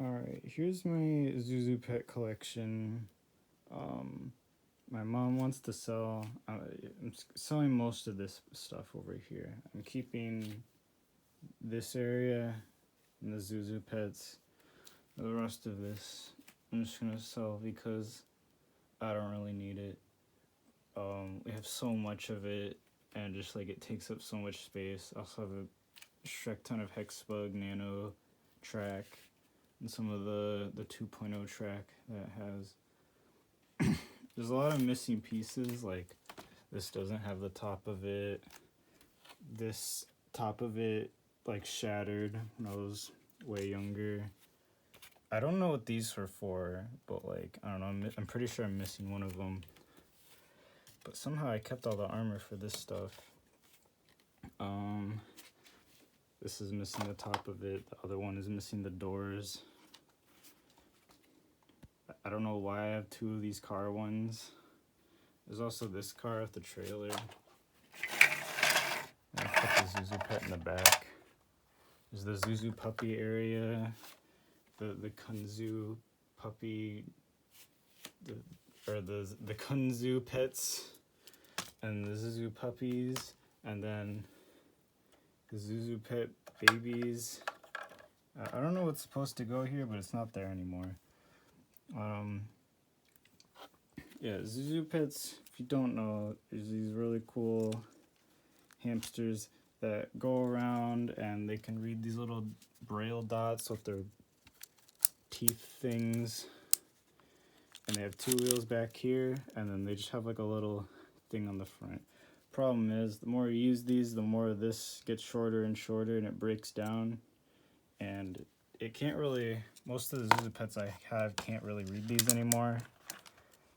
Alright, here's my Zuzu pet collection. Um, my mom wants to sell. I'm selling most of this stuff over here. I'm keeping this area and the Zuzu pets. The rest of this, I'm just gonna sell because I don't really need it. We have so much of it, and just like it takes up so much space. I also have a Shrek ton of Hexbug Nano track and some of the 2.0 track that has. There's a lot of missing pieces, like this doesn't have the top of it. This top of it like shattered when I was way younger. I don't know what these are for, but like I don't know. I'm pretty sure I'm missing one of them. But somehow I kept all the armor for this stuff. This is missing the top of it. The other one is missing the doors. I don't know why I have two of these car ones. There's also this car with the trailer. And I put the Zuzu pet in the back. There's the Zuzu puppy area. The Kunzu puppy. The Kunzu pets. And the Zuzu puppies. And then the Zuzu pet babies. I don't know what's supposed to go here, but it's not there anymore. Yeah, Zuzu pets, if you don't know, there's these really cool hamsters that go around and they can read these little braille dots with their teeth things. And they have two wheels back here, and then they just have like a little thing on the front. Problem is, the more you use these, the more this gets shorter and shorter and it breaks down. And it can't really, most of the Zuzu pets I have can't really read these anymore.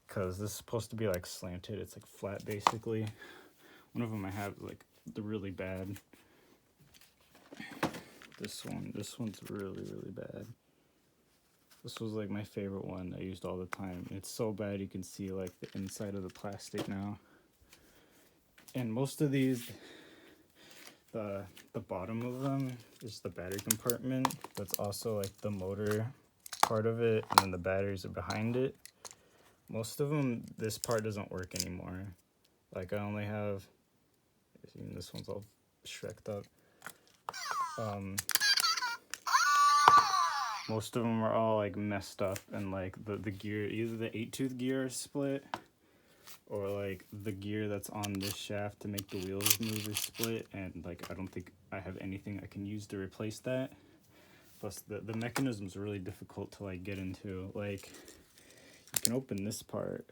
Because this is supposed to be like slanted, it's like flat basically. One of them I have like the really bad. This one's really bad. This was like my favorite one I used all the time. It's so bad you can see like the inside of the plastic now. And most of these, the bottom of them is the battery compartment. That's also like the motor part of it, and then the batteries are behind it. Most of them, this part doesn't work anymore. Like I only have, even this one's all shreked up. Most of them are all like messed up, and like the gear, either the 8-tooth gear is split, or like the gear that's on this shaft to make the wheels move is split, and like I don't think I have anything I can use to replace that. Plus the mechanism's really difficult to like get into. Like you can open this part,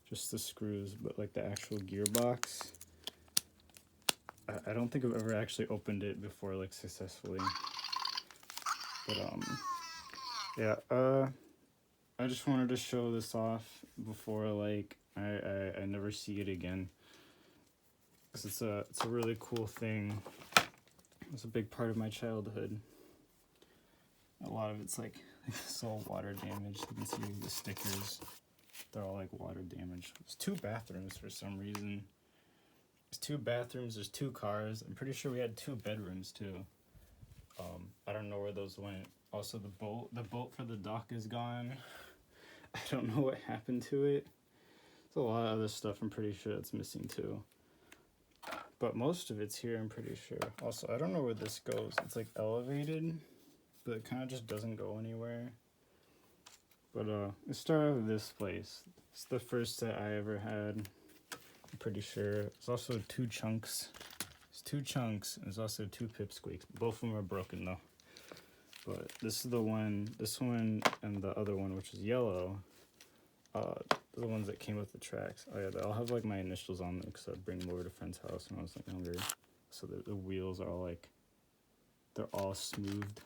just the screws, but like the actual gearbox, I don't think I've ever actually opened it before like successfully. But yeah, I just wanted to show this off before like I never see it again, because it's a really cool thing. It's a big part of my childhood. A lot of it's like it's all water damaged. You can see the stickers, they're all like water damaged. There's 2 bathrooms for some reason. There's 2 bathrooms, there's 2 cars. I'm pretty sure we had 2 bedrooms too. I don't know where those went. Also the boat for the dock is gone. I don't know what happened to it. There's a lot of other stuff I'm pretty sure that's missing too. But most of it's here, I'm pretty sure. Also, I don't know where this goes. It's like elevated, but it kind of just doesn't go anywhere. But let's start out with this place. It's the first set I ever had. I'm pretty sure. It's also 2 chunks. It's 2 chunks, and there's also 2 pipsqueaks. Both of them are broken though. But this is the one, this one, and the other one, which is yellow. The ones that came with the tracks. Oh yeah, I'll have like my initials on them because I'd bring them over to a friend's house when I was like younger. So the wheels are all like, they're all smoothed.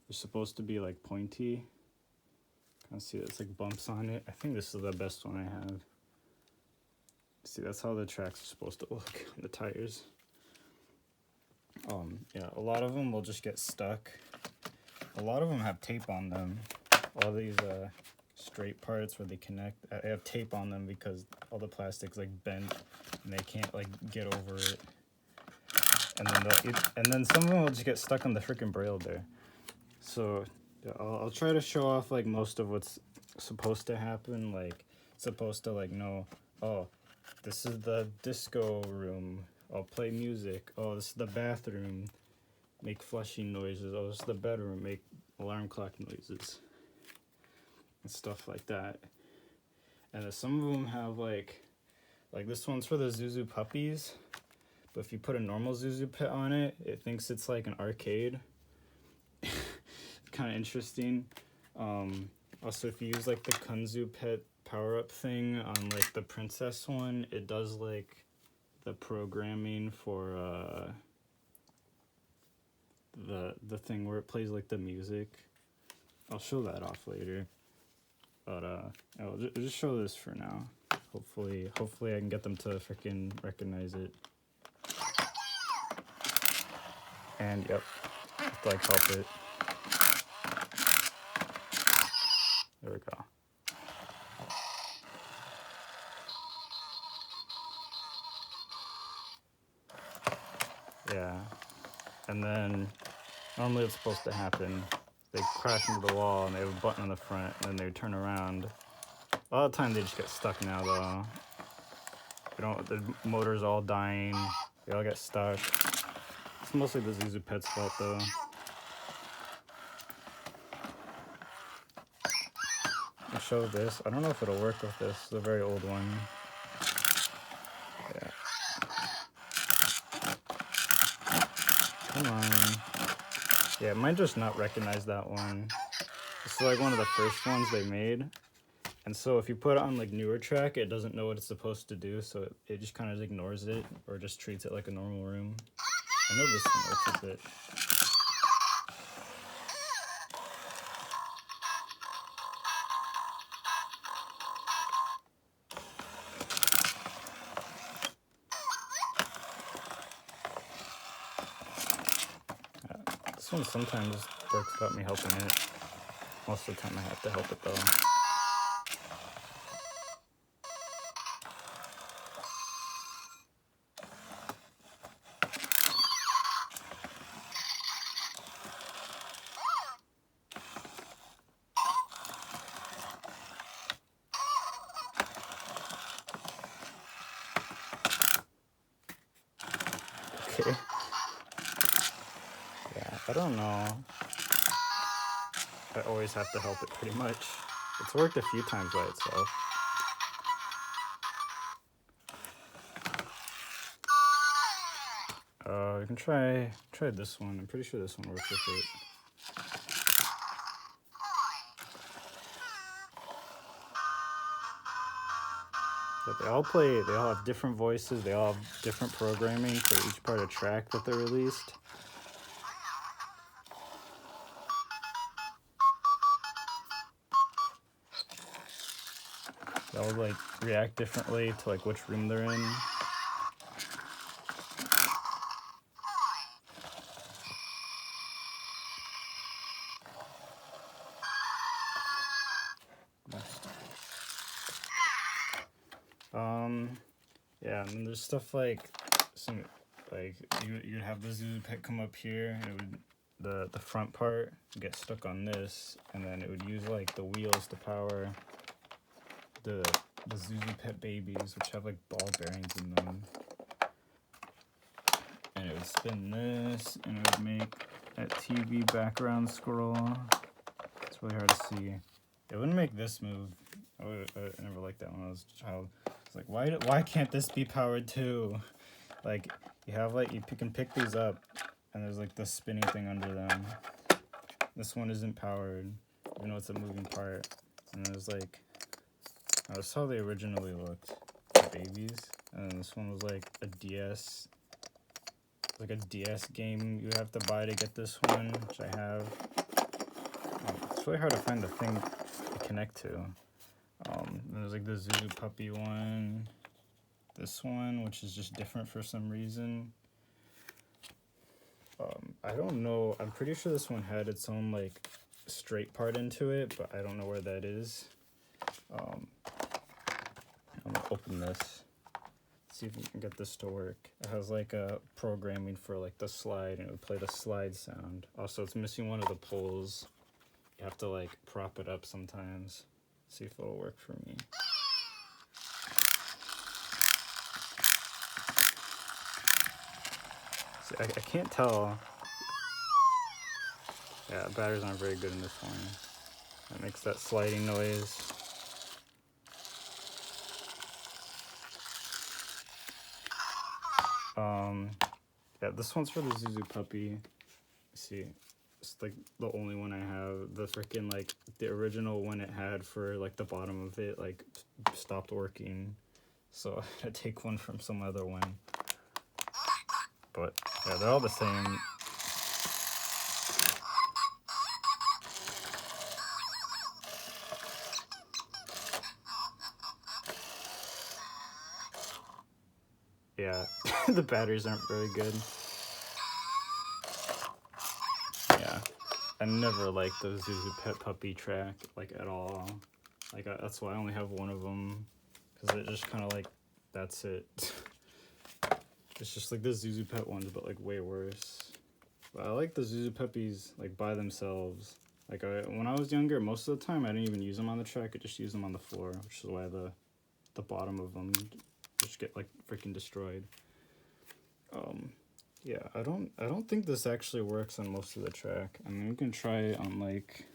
They're supposed to be like pointy. Kind of see it's like bumps on it. I think this is the best one I have. See, that's how the tracks are supposed to look on the tires. Yeah, a lot of them will just get stuck. A lot of them have tape on them. All these straight parts where they connect, I have tape on them because all the plastic's like bent and they can't like get over it. And then some of them will just get stuck on the freaking braille there. So Yeah, I'll try to show off like most of what's supposed to happen. Like, supposed to like know, oh, this is the disco room. I'll play music. Oh, this is the bathroom. Make flushing noises. Oh, this is the bedroom. Make alarm clock noises and stuff like that. And then some of them have like this one's for the Zuzu puppies. But if you put a normal Zuzu pet on it, it thinks it's like an arcade. Kind of interesting. Also, if you use like the Kunzu pet power-up thing on like the princess one, it does like the programming for the thing where it plays like the music. I'll show that off later, but I'll just show this for now. Hopefully I can get them to freaking recognize it. And yep, have to like help it. There we go. Yeah, and then normally what's supposed to happen, they crash into the wall and they have a button on the front, and then they turn around. A lot of times they just get stuck now though. The motor's all dying. They all get stuck. It's mostly the Zuzu pet's fault though. I'll show this. I don't know if it'll work with this. It's a very old one. Yeah. Come on. Yeah, it might just not recognize that one. This is like one of the first ones they made. And so if you put it on like newer track, it doesn't know what it's supposed to do, so it just kind of ignores it or just treats it like a normal room. I know this one works with it. This one sometimes works without me helping it. Most of the time I have to help it though. Okay. Yeah, I don't know. I always have to help it pretty much. It's worked a few times by itself. You can try this one. I'm pretty sure this one works with it. But they all have different voices, they all have different programming for each part of track that they're released. They all like react differently to like which room they're in. Yeah, and then there's stuff like you'd have the Zuzu pet come up here, and it would the front part would get stuck on this, and then it would use like the wheels to power the Zuzu pet babies, which have like ball bearings in them. And it would spin this, and it would make that TV background scroll. It's really hard to see. It wouldn't make this move. I never liked that when I was a child. It's like, why can't this be powered too? Like, you have like, you can pick these up, and there's like this spinning thing under them. This one isn't powered, even though it's a moving part. And there's like, that's how they originally looked, the babies. And this one was like a DS, like a DS game you have to buy to get this one, which I have. It's really hard to find the thing to connect to. There's like the Zuzu puppy one, this one, which is just different for some reason. I don't know, I'm pretty sure this one had its own like straight part into it, but I don't know where that is. I'm gonna open this, see if we can get this to work. It has like a programming for like the slide, and it would play the slide sound. Also, it's missing one of the poles. you have to like prop it up sometimes. See if it'll work for me. See, I can't tell. Yeah, batteries aren't very good in this one. That makes that sliding noise. Yeah, this one's for the Zuzu puppy. See, it's like the only one I have. The freaking like the original one it had for like the bottom of it like stopped working, so I had to take one from some other one. But yeah, they're all the same. Yeah, the batteries aren't very good. Yeah, I never liked the Zuzu Pet Puppy track, like, at all. Like, that's why I only have one of them, because it just kind of, like, that's it. It's just like the Zuzu Pet ones, but, like, way worse. But I like the Zuzu Puppies, like, by themselves. Like, when I was younger, most of the time, I didn't even use them on the track, I just used them on the floor, which is why the bottom of them just get, like, freaking destroyed. Yeah, I don't think this actually works on most of the track. I mean, we can try it on like,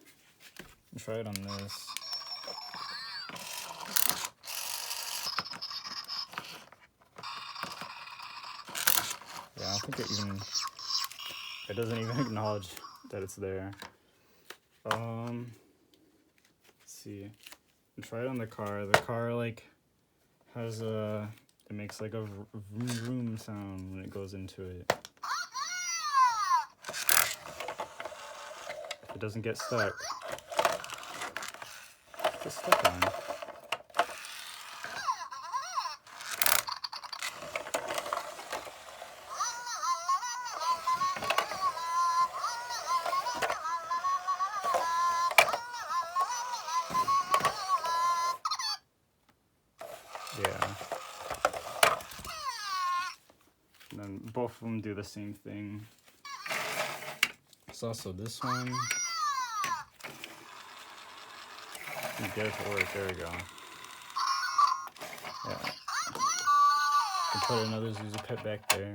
try it on this. Yeah, I don't think it doesn't even acknowledge that it's there. Let's see. Try it on the car. The car like has it makes like a vroom vroom sound when it goes into it. If it doesn't get stuck. It's stuck on. Yeah. And then both of them do the same thing. It's also this one. You get it to work. There we go. Yeah. And put another Zuzu Pet back there.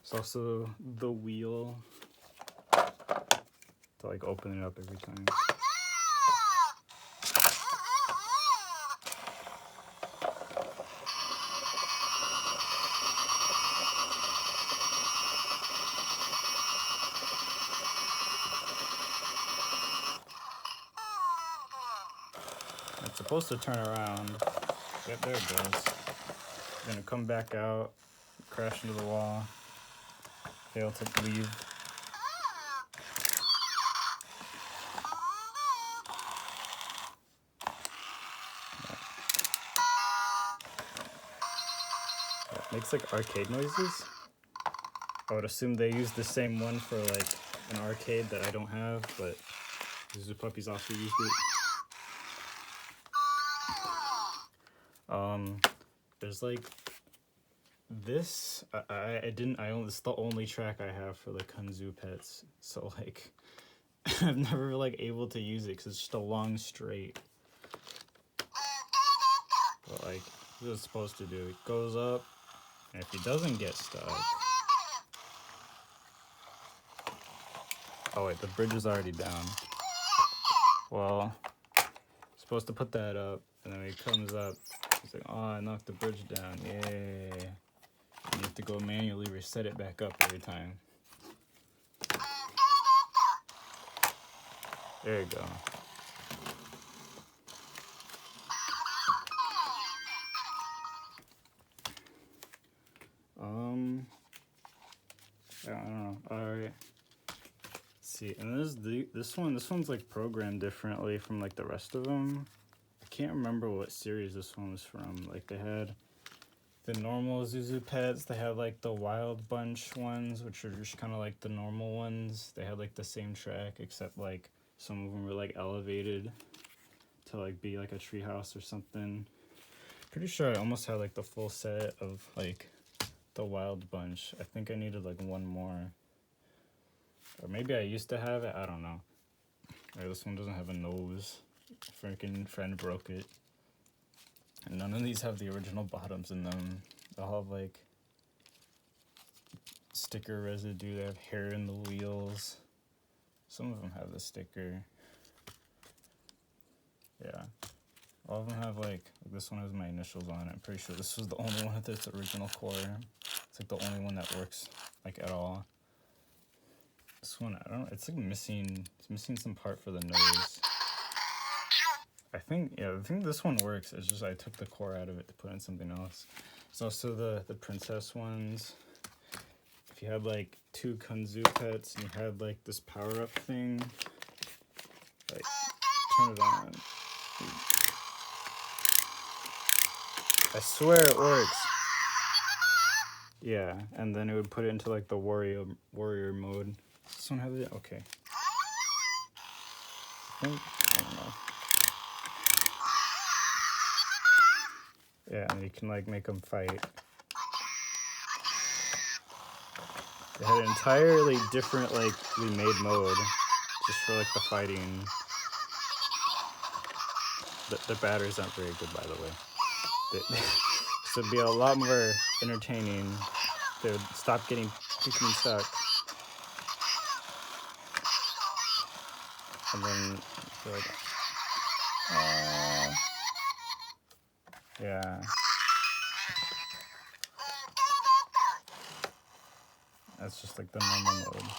It's also the wheel to like open it up every time. It's supposed to turn around. Yep, there it goes. Gonna come back out, crash into the wall, fail to leave. It makes like arcade noises. I would assume they use the same one for like an arcade that I don't have, but Zuzu Puppies also used it. There's like this. It's the only track I have for the Kunzu Pets. So like, I've never like able to use it because it's just a long straight. But like, what it's supposed to do, it goes up, and if it doesn't get stuck. Oh wait, the bridge is already down. Well, supposed to put that up, and then when it comes up, it's like, oh, I knocked the bridge down, yay. And you have to go manually reset it back up every time. There you go. I don't know. Alright. See, and this one's like programmed differently from like the rest of them. I can't remember what series this one was from. Like they had the normal Zuzu Pets, they had like the Wild Bunch ones, which are just kind of like the normal ones. They had like the same track, except like some of them were like elevated to like be like a treehouse or something. Pretty sure I almost had like the full set of like the Wild Bunch. I think I needed like one more. Or maybe I used to have it, I don't know. Right, this one doesn't have a nose. Freaking friend broke it. And none of these have the original bottoms in them. They all have like sticker residue. They have hair in the wheels. Some of them have the sticker. Yeah. All of them have like this one has my initials on it. I'm pretty sure this was the only one with its original core. It's like the only one that works like at all. This one, I don't know, it's like missing some part for the nose. I think this one works. It's just I took the core out of it to put in something else. It's also the princess ones. If you had like 2 Kunzu pets and you had like this power up thing, like turn it on. I swear it works. Yeah, and then it would put it into like the warrior mode. Does this one have it? Okay. I don't know. Yeah, and you can like make them fight. It had an entirely different like remade mode just for like the fighting. The batteries aren't very good, by the way. This would be a lot more entertaining. They would stop getting stuck. And then like, yeah. That's just like the normal mode.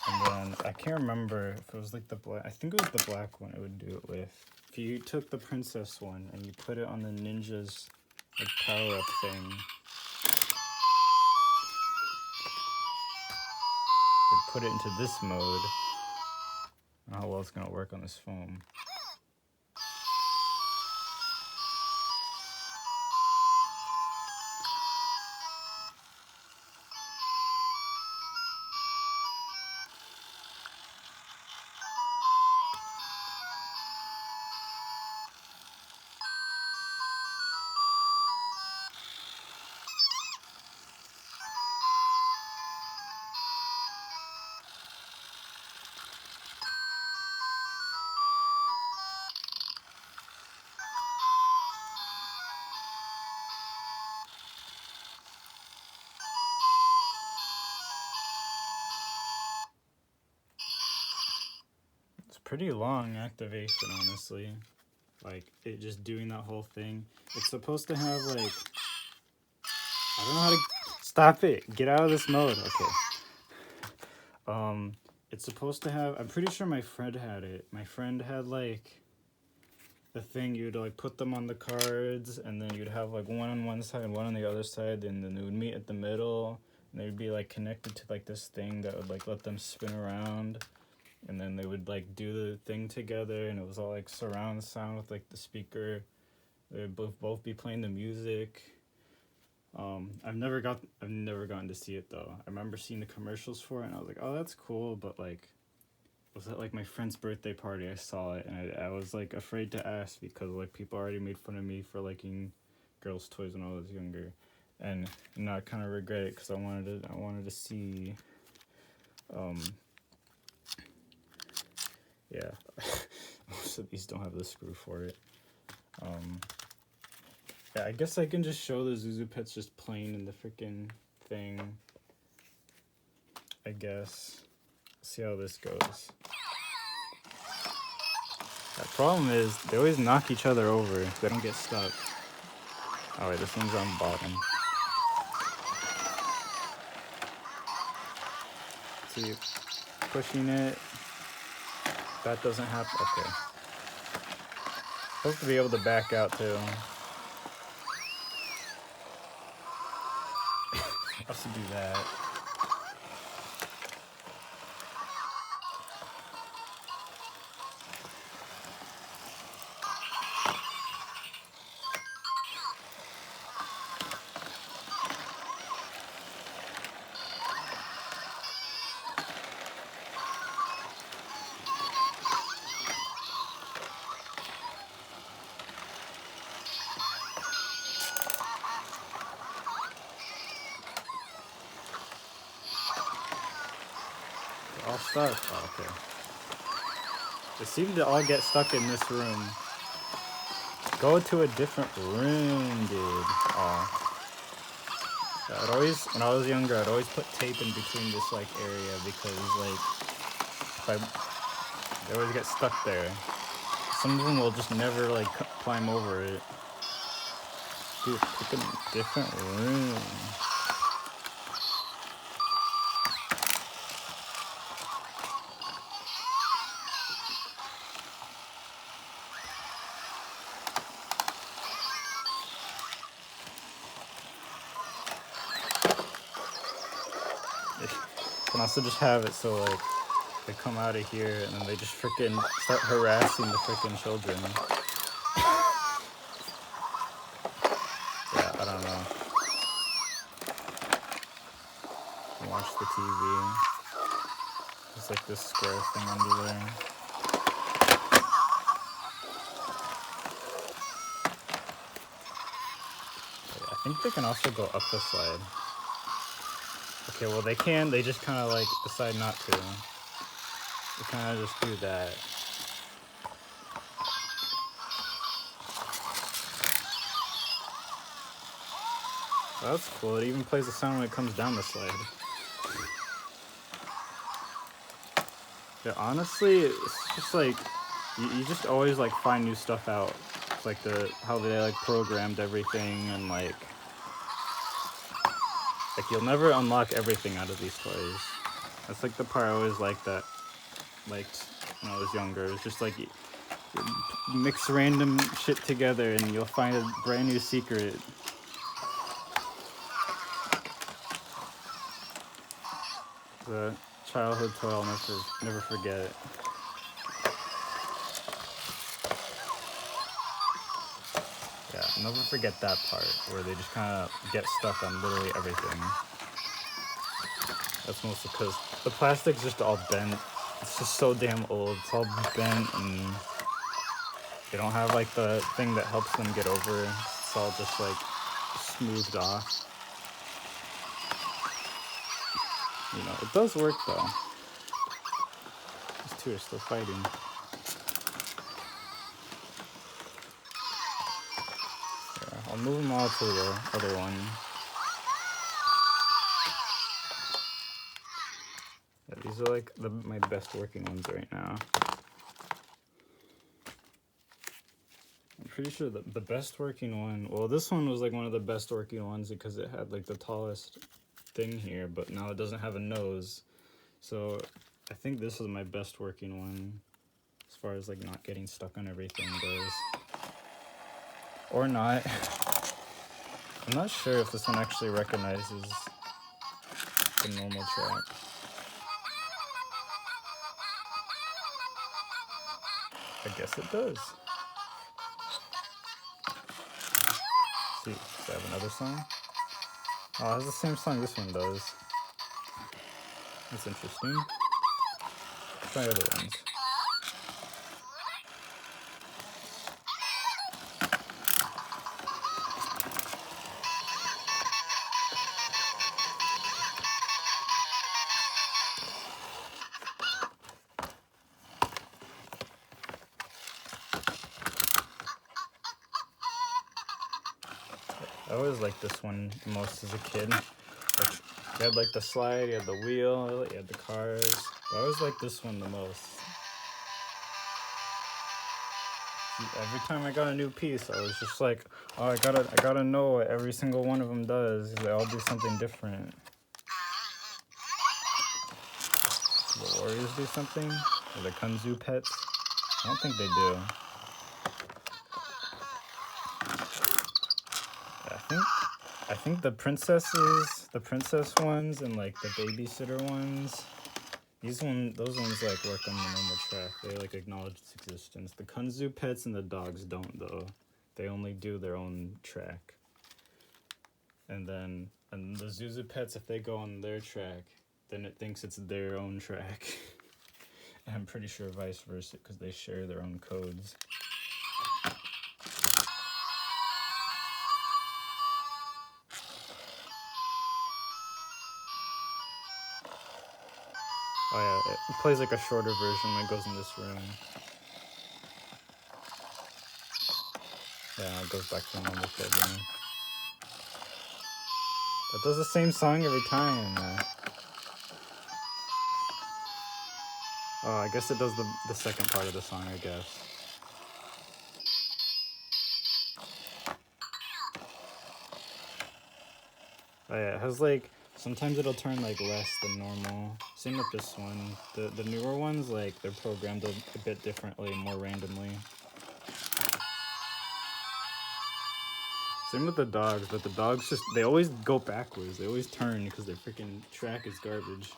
And then I can't remember if it was like the black. I think it was the black one it would do it with. If you took the princess one and you put it on the ninja's like power up thing, it'd put it into this mode. I don't know how well it's gonna work on this phone. Pretty long activation, honestly. Like, it just doing that whole thing. It's supposed to have, like... I don't know how to... Stop it! Get out of this mode. Okay. It's supposed to have... I'm pretty sure my friend had it. My friend had, like... the thing, you'd, like, put them on the cards, and then you'd have, like, one on one side and one on the other side, and then they would meet at the middle, and they'd be, like, connected to, like, this thing that would, like, let them spin around. And then they would like do the thing together, and it was all like surround sound with like the speaker. They would both be playing the music. I've never gotten to see it though. I remember seeing the commercials for it, and I was like, oh, that's cool. But like, it was at like my friend's birthday party. I saw it, and I was like afraid to ask because like people already made fun of me for liking girls' toys when I was younger, and now I kind of regret it because I wanted to see. Yeah, most of these don't have the screw for it. Yeah, I guess I can just show the Zuzu pets just playing in the freaking thing. I guess. See how this goes. The problem is, they always knock each other over. They don't get stuck. Oh wait, this one's on bottom. See, pushing it. That doesn't happen. Okay. Supposed to be able to back out too. I should do that. All stuck. Oh, okay. They seem to all get stuck in this room. Go to a different room, dude. Oh. I'd always, when I was younger, I'd always put tape in between this like area because like they always get stuck there. Some of them will just never like climb over it. Dude, pick a different room. You can also just have it so like they come out of here and then they just freaking start harassing the freaking children. Yeah, I don't know. Watch the TV. There's like this square thing under there. I think they can also go up the slide. Okay, well they can, they just kind of like decide not to. They kind of just do that. Well, that's cool, it even plays the sound when it comes down the slide. Yeah, honestly, it's just like, you just always like find new stuff out. It's like how they like programmed everything and like you'll never unlock everything out of these toys. That's like the part I always liked when I was younger. It's just like you mix random shit together and you'll find a brand new secret. The childhood toy I'll never forget. Yeah, I'll never forget that part where they just kind of get stuck on literally everything. That's mostly because the plastic's just all bent. It's just so damn old. It's all bent and they don't have like the thing that helps them get over. It's all just like smoothed off. You know, it does work though. These two are still fighting. Yeah, I'll move them all to the other one. Yeah, these are like my best working ones right now. I'm pretty sure the best working one, well this one was like one of the best working ones because it had like the tallest thing here, but now it doesn't have a nose. So I think this is my best working one as far as like not getting stuck on everything goes. Or not. I'm not sure if this one actually recognizes the normal track. I guess it does. Let's see, does it have another song? Oh, it has the same song this one does. That's interesting. Let's try other ones. I always liked this one the most as a kid. Like, you had like the slide, you had the wheel, you had the cars. I always liked this one the most. Every time I got a new piece, I was just like, oh, I gotta know what every single one of them does. They all do something different. Do the Warriors do something? Or the Kunzu pets? I don't think they do. I think the princess ones and like the babysitter ones, those ones like work on the normal track. They like acknowledge its existence. The Kunzu pets and the dogs don't though. They only do their own track. And the Zuzu pets, if they go on their track, then it thinks it's their own track. And I'm pretty sure vice versa because they share their own codes. Oh yeah, it plays like a shorter version that goes in this room. Yeah, it goes back to the normal program. It does the same song every time. Oh, I guess it does the second part of the song, I guess. Oh yeah, it has like, sometimes it'll turn like less than normal. Same with this one. The newer ones, like, they're programmed a bit differently, more randomly. Same with the dogs, but the dogs just, they always go backwards. They always turn because their freaking track is garbage.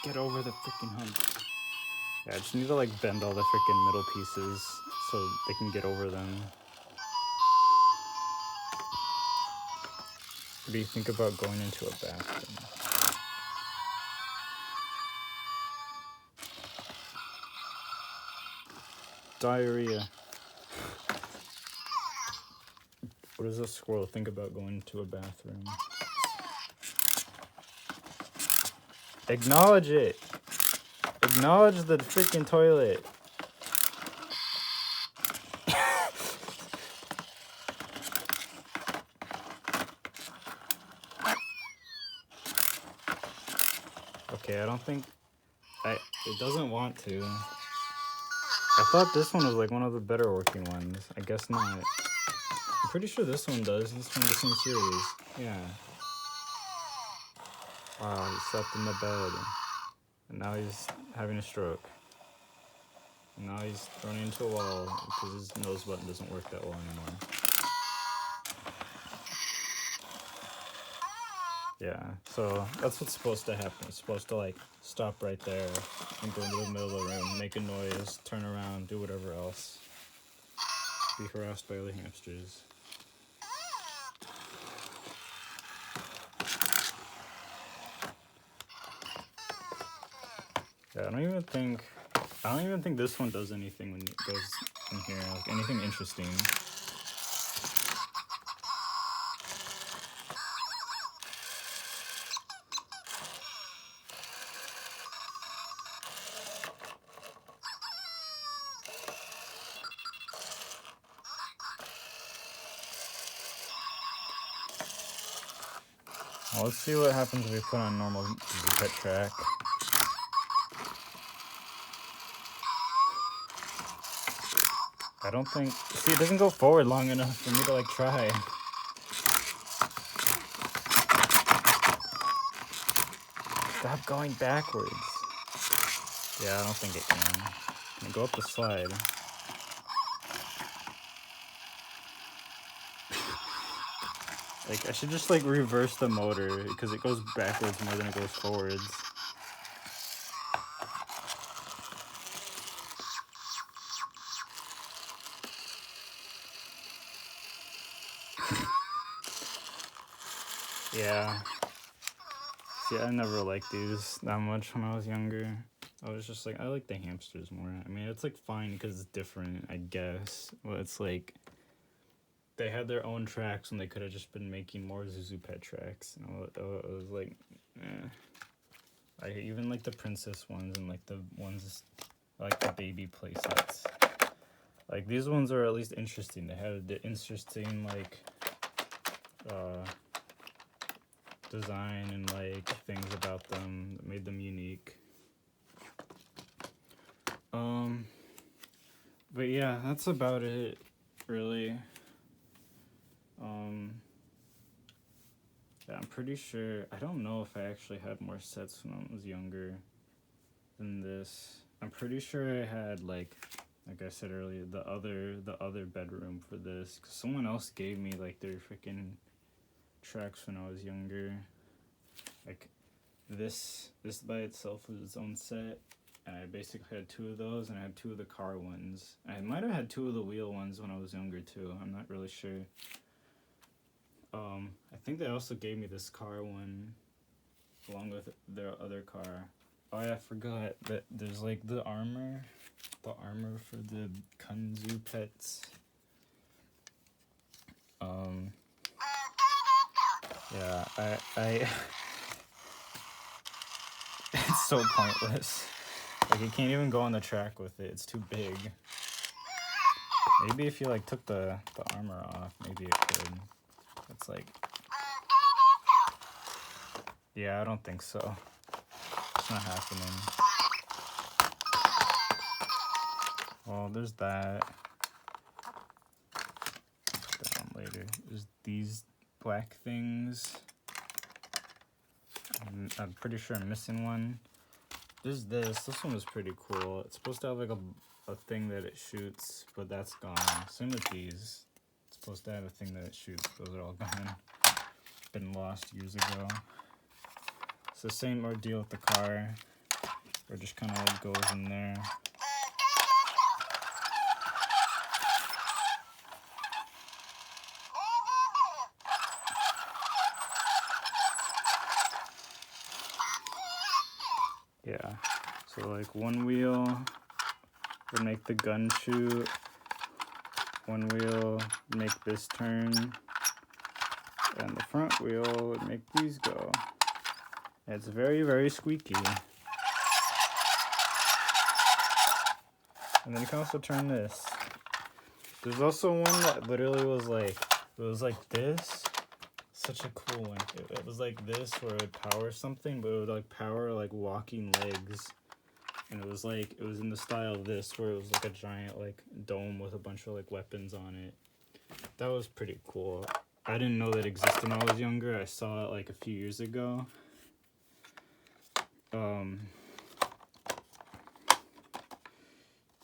Get over the freaking hump. Yeah, I just need to like bend all the freaking middle pieces so they can get over them. What do you think about going into a bathroom? Diarrhea. What does a squirrel think about going into a bathroom? Acknowledge it. Acknowledge the freaking toilet. Okay, I don't think it doesn't want to. I thought this one was like one of the better working ones. I guess not. I'm pretty sure this one does. It's from the same series. Yeah. Wow, he slept in the bed. And now he's having a stroke. And now he's running into a wall because his nose button doesn't work that well anymore. Yeah, so that's what's supposed to happen. It's supposed to like stop right there and go into the middle of the room, make a noise, turn around, do whatever else. Be harassed by other hamsters. Yeah, I don't even think this one does anything when it goes in here, like anything interesting. Well, let's see what happens if we put on normal pet track. I don't think... See, it doesn't go forward long enough for me to, like, try. Stop going backwards. Yeah, I don't think it can. Can it go up the slide? Like, I should just, like, reverse the motor, because it goes backwards more than it goes forwards. Yeah. See, I never liked these that much when I was younger. I was just like, I like the hamsters more. I mean, it's like fine because it's different, I guess. But it's like, they had their own tracks and they could have just been making more Zuzu Pet tracks. And I was like, eh. I even like the princess ones and like the ones, like the baby playsets. Like, these ones are at least interesting. They had the interesting, like, design and like things about them that made them unique. But yeah, that's about it, really. Yeah, I'm pretty sure, I don't know if I actually had more sets when I was younger than this. I'm pretty sure I had like I said earlier, the other bedroom for this, because someone else gave me like their freaking tracks when I was younger. Like this by itself was its own set, and I basically had two of those, and I had two of the car ones. I might have had two of the wheel ones when I was younger too. I'm not really sure. I think they also gave me this car one along with their other car. Oh yeah, I forgot that there's like the armor for the Kanzu pets. Yeah, It's so pointless. Like, you can't even go on the track with it. It's too big. Maybe if you, like, took the armor off, maybe it could. It's like... Yeah, I don't think so. It's not happening. Well, there's that. Put that on later. There's these black things. I'm pretty sure I'm missing one. There's this. This one was pretty cool. It's supposed to have like a thing that it shoots, but that's gone. Same with these. It's supposed to have a thing that it shoots. Those are all gone. Been lost years ago. It's the same ordeal with the car. Or just kind of like goes in there. Yeah, so like one wheel would make the gun shoot, one wheel would make this turn, and the front wheel would make these go. And it's very, very squeaky. And then you can also turn this. There's also one that literally was like, it was like this. Such a cool one. It was like this where it would power something, but it would like power like walking legs. And it was in the style of this where it was like a giant like dome with a bunch of like weapons on it. That was pretty cool. I didn't know that existed when I was younger. I saw it like a few years ago.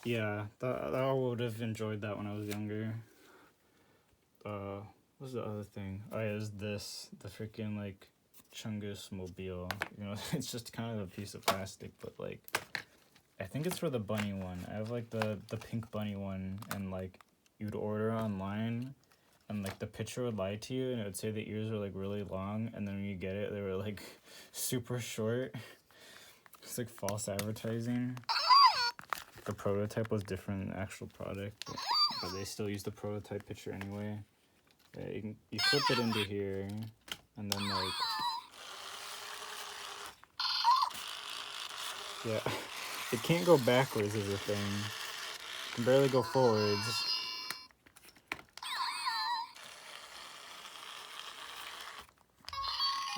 Yeah, I would have enjoyed that when I was younger. What's the other thing? Oh yeah, is this the freaking like Chungus mobile? You know, it's just kind of a piece of plastic, but like I think it's for the bunny one. I have like the pink bunny one, and like you'd order online, and like the picture would lie to you, and it would say the ears were like really long, and then when you get it, they were like super short. It's like false advertising. The prototype was different than the actual product, but they still use the prototype picture anyway. Yeah, you clip it into here, and then like, yeah, it can't go backwards is the thing. It can barely go forwards.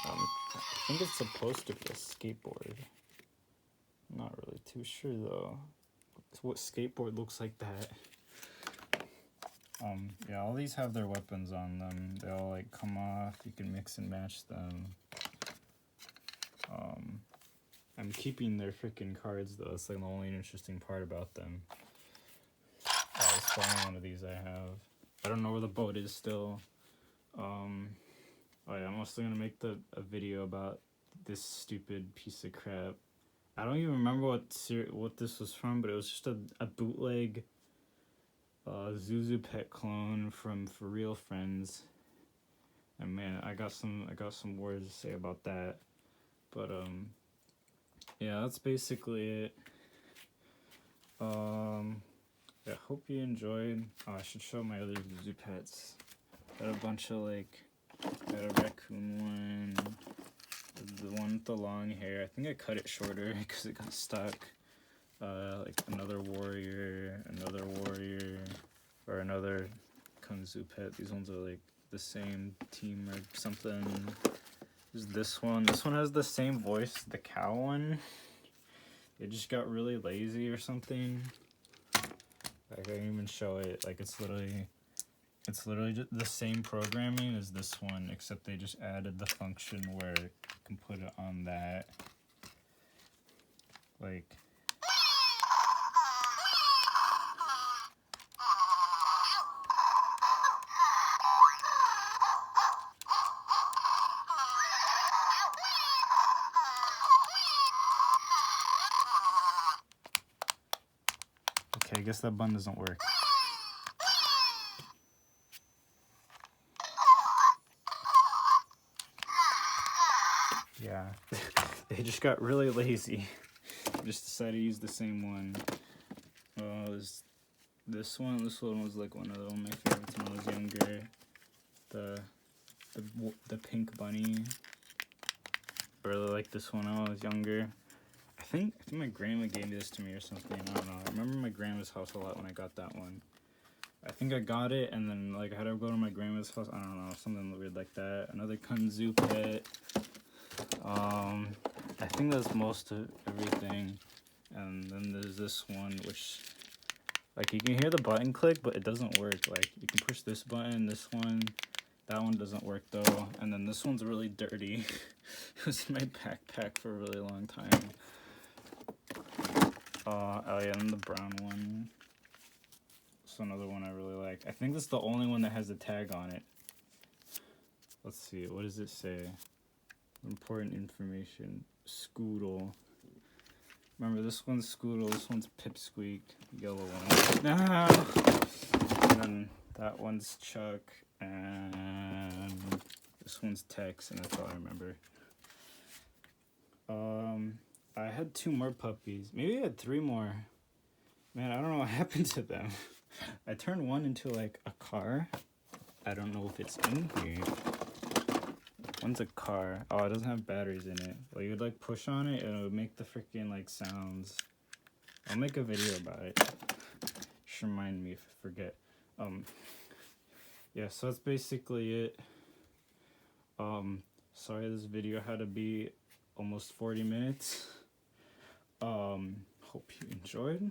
I think it's supposed to be a skateboard. I'm not really too sure though. What skateboard looks like that? Yeah, all these have their weapons on them. They all like come off. You can mix and match them. I'm keeping their freaking cards though. It's like the only interesting part about them. Oh, this final one of these I have. I don't know where the boat is still. Oh yeah, I'm also gonna make a video about this stupid piece of crap. I don't even remember what this was from, but it was just a bootleg Zuzu Pet clone from For Real Friends. And man, I got some words to say about that. But yeah, that's basically it. Yeah, hope you enjoyed. Oh, I should show my other Zuzu Pets. Got a bunch of like, got a raccoon one, the one with the long hair. I think I cut it shorter because it got stuck. Like another warrior, or another Kung Fu pet. These ones are like the same team or something. There's this one. This one has the same voice, the cow one. It just got really lazy or something. I can't even show it. Like it's literally just the same programming as this one, except they just added the function where you can put it on that. Like, okay, I guess that button doesn't work. Yeah, they just got really lazy. Just decided to use the same one. This one was like one of my favorites when I was younger. The pink bunny. I really liked this one when I was younger. think my grandma gave this to me or something. I don't know. I remember my grandma's house a lot when I got that one. I think I got it, and then like I had to go to my grandma's house. I don't know, something weird like that. Another Kung Fu pet. I think that's most of everything. And then there's this one, which like you can hear the button click, but it doesn't work. Like you can push this button, this one. That one doesn't work though. And then this one's really dirty. It was in my backpack for a really long time. Oh yeah, and the brown one. It's another one I really like. I think this is the only one that has a tag on it. Let's see, what does it say? Important information. Scoodle. Remember, this one's Scoodle, this one's Pipsqueak, yellow one. No! And then that one's Chuck, and this one's Tex, and that's all I remember. I had 2 more puppies. Maybe I had 3 more. Man, I don't know what happened to them. I turned one into like a car. I don't know if it's in here. One's a car. Oh, it doesn't have batteries in it. Well, you would like push on it and it would make the freaking like sounds. I'll make a video about it. Just remind me if I forget. Yeah, so that's basically it. Sorry this video had to be almost 40 minutes. Hope you enjoyed.